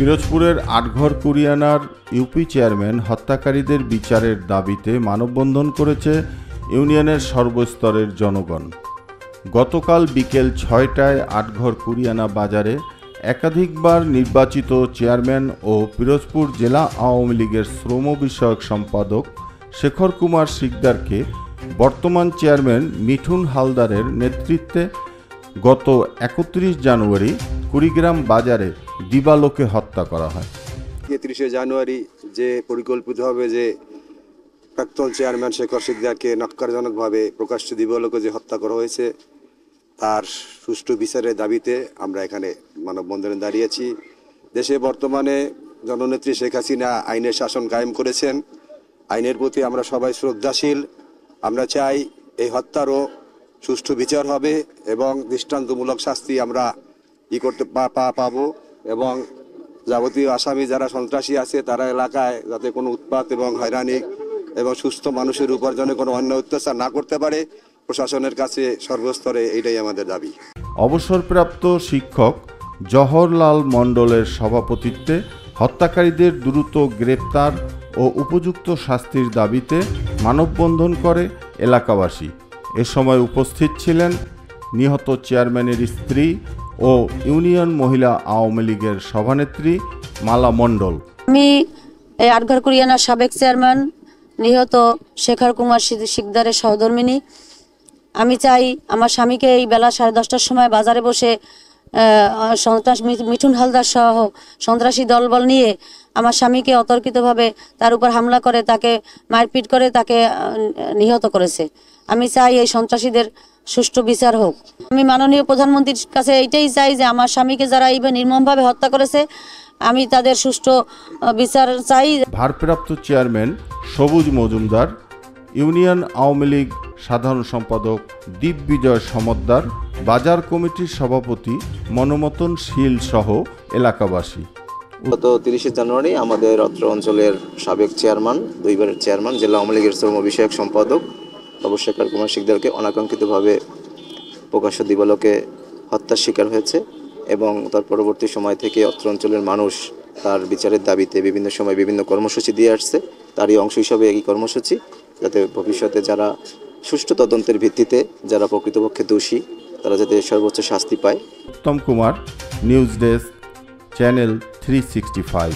পিরোজপুরের Atghar কুরিয়ানার UP chairman হত্যাকারীদের বিচারের দাবিতে মানববন্ধন করেছে ইউনিয়নের সর্বস্তরের জনগণ। গতকাল বিকেল ৬টায় আটঘর কুরিয়ানা বাজারে একাধিকবার নির্বাচিত চেয়ারম্যান ও পিরোজপুর জেলা আওয়ামী লীগের শ্রম বিষয়ক সম্পাদক শেখর কুমার শিকদারকে বর্তমান চেয়ারম্যান মিঠুন হালদারের নেতৃত্বে গত ৩১ জানুয়ারি কুড়িগ্রাম বাজারে দিবালোকে হত্যা করা হয়। ৩০ জানুয়ারি যে পরিকল্পিতভাবে যে প্রাক্তন চেয়ারম্যান শেখর শিকদারকে নক্কারজনকভাবে প্রকাশ্যে দিবালোকে যে হত্যা করা হয়েছে তার সুষ্ঠু বিচারের দাবিতে আমরা এখানে মানববন্ধনে দাঁড়িয়েছি। দেশে বর্তমানে জননেত্রী শেখ হাসিনা আইনের শাসন কায়েম করেছেন। আইনের প্রতি আমরা সবাই শ্রদ্ধাশীল। আমরা চাই এই হত্যারও সুষ্ঠু বিচার হবে এবং দৃষ্টান্তমূলক শাস্তি আমরা করতে পাবো এবং যাবতীয় আসামি যারা সন্ত্রাসী আছে তারা এলাকায় যাতে কোনো উৎপাত এবং হয়রানি এবং সুস্থ মানুষের উপার্জনে কোনো অন্যায় অত্যাচার না করতে পারে, প্রশাসনের কাছে সর্বস্তরে এইটাই আমাদের দাবি। অবসরপ্রাপ্ত শিক্ষক জওহরলাল মণ্ডলের সভাপতিত্বে হত্যাকারীদের দ্রুত গ্রেপ্তার ও উপযুক্ত শাস্তির দাবিতে মানববন্ধন করে এলাকাবাসী। এ সময় উপস্থিত ছিলেন নিহত চেয়ারম্যানের স্ত্রী ও ইউনিয়ন মহিলা আওয়ামী লীগের সভানেত্রী মালা মণ্ডল। আমি এই আটঘর কুরিয়ানার সাবেক চেয়ারম্যান নিহত শেখর কুমার শিকদারের সহধর্মিনী। আমি চাই আমার স্বামীকে এই বেলা 10:30টার সময় বাজারে বসে সন্ত্রাস মিঠুন হালদার সহ সন্ত্রাসী দলবল নিয়ে আমার স্বামীকে অতর্কিতভাবে তার উপর হামলা করে তাকে মারপিট করে তাকে নিহত করেছে। আমি চাই এই সন্ত্রাসীদের সুষ্ঠু বিচার হোক। আমি মাননীয় প্রধানমন্ত্রীর কাছে এইটাই চাই যে আমার স্বামীকে যারা এইভাবে নির্মমভাবে হত্যা করেছে আমি তাদের সুষ্ঠু বিচার চাই। ভারপ্রাপ্ত চেয়ারম্যান সবুজ মজুমদার, ইউনিয়ন আওয়ামী লীগ সাধারণ সম্পাদক দীপবিজয় সমদ্দার, বাজার কমিটির সভাপতি মনোমতন শীল সহ এলাকাবাসী। গত ৩০ জানুয়ারি আমাদের অত্র অঞ্চলের সাবেক চেয়ারম্যান, দুইবারের চেয়ারম্যান, জেলা আওয়ামী লীগের শ্রম বিষয়ক সম্পাদক শেখর কুমার শিকদারকে অনাকাঙ্ক্ষিতভাবে প্রকাশ্য দিবালোকে হত্যার শিকার হয়েছে এবং তার পরবর্তী সময় থেকে অত্র অঞ্চলের মানুষ তার বিচারের দাবিতে বিভিন্ন সময় বিভিন্ন কর্মসূচি দিয়ে আসছে। তারই অংশ হিসাবে এই কর্মসূচি, যাতে ভবিষ্যতে যারা সুষ্ঠু তদন্তের ভিত্তিতে যারা প্রকৃতপক্ষে দোষী তারা যাতে সর্বোচ্চ শাস্তি পায়। Uttam Kumar, news desk, channel 365।